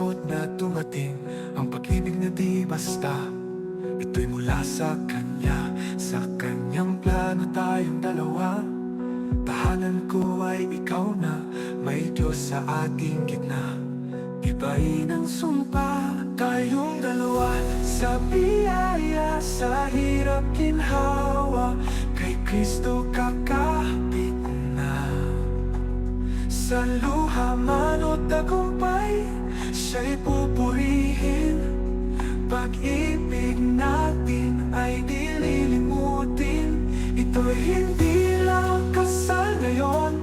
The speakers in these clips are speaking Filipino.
sagot na dumating, ang pag-ibig na di basta. Ito'y mula sa Kanya, sa Kanyang plano tayong dalawa. Tahanan ko ay ikaw na, may Diyos sa ating gitna. Ibahin ang sumpa, tayong dalawa. Sa biyaya, sa hirap ginhawa, kay Kristo kakapit na. Sa luha man o tagumpay, siya'y pupurihin. Pag-ibig natin ay dililimutin. Ito'y hindi lang kasal ngayon,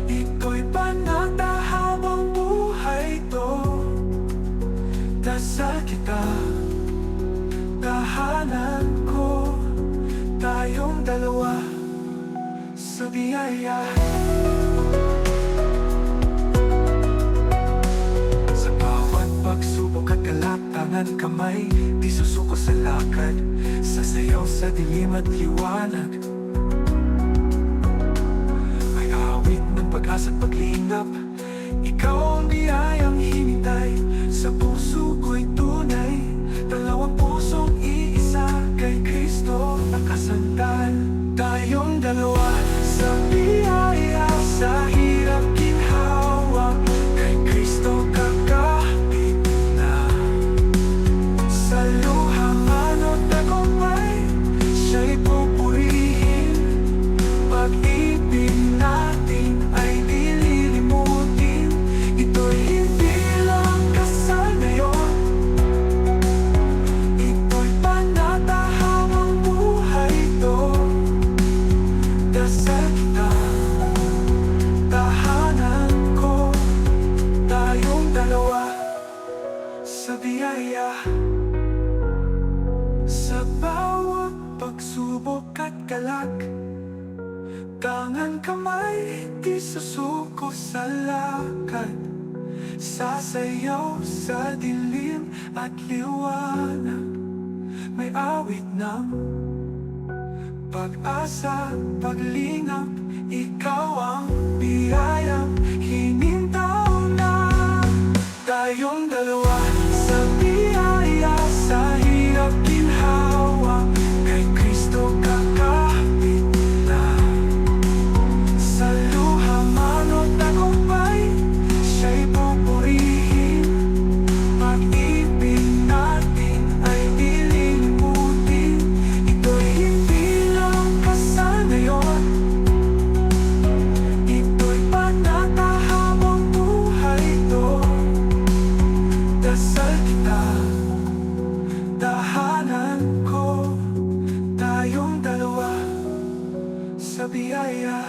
ito'y panata habang buhay to. Dasal kita, tahanan ko, tayong dalawa sa biyaya. Sa bawat pagsubok at galak, tangan kamay, di susuko sa lakad, sasayaw sa dilim at liwanag. May awit ng pag-asa at paglingap, ikaw ang biyayang hinintay. Sa puso ko'y tunay, dalawang pusong iisa, kay Kristo nakasandal. Tayong dalawa sa biyaya, sa hirap ginhawa, kay Kristo kakapit na. Sa luha man o tagumpay, siya'y pupurihin. Pag-ibig natin ay dililimutin. Ito'y hindi lang kasal ngayon, ito'y panata habang buhay to. Dasal kita, tahanan ko, tayong dalawa sa biyaya. Sa bawat pagsubok at galak, tangan kamay, di susuko sa lakad, sasayaw sa dilim at liwanag. May awit ng pag-asa, paglingap, ikaw ang biyayang hinintaw na. Tayong dalawa sa biyaya, sa hirap ginhawa, kay Kristo kakapit na. Sa luha man o tagumpay, siya'y pupurihin. Pag-ibig natin ay dililimutin. Ito'y hindi lang kasal ngayon, ito'y panata habang buhay to. Dasal kita, tahanan ko, tayong dalawa sa biyaya.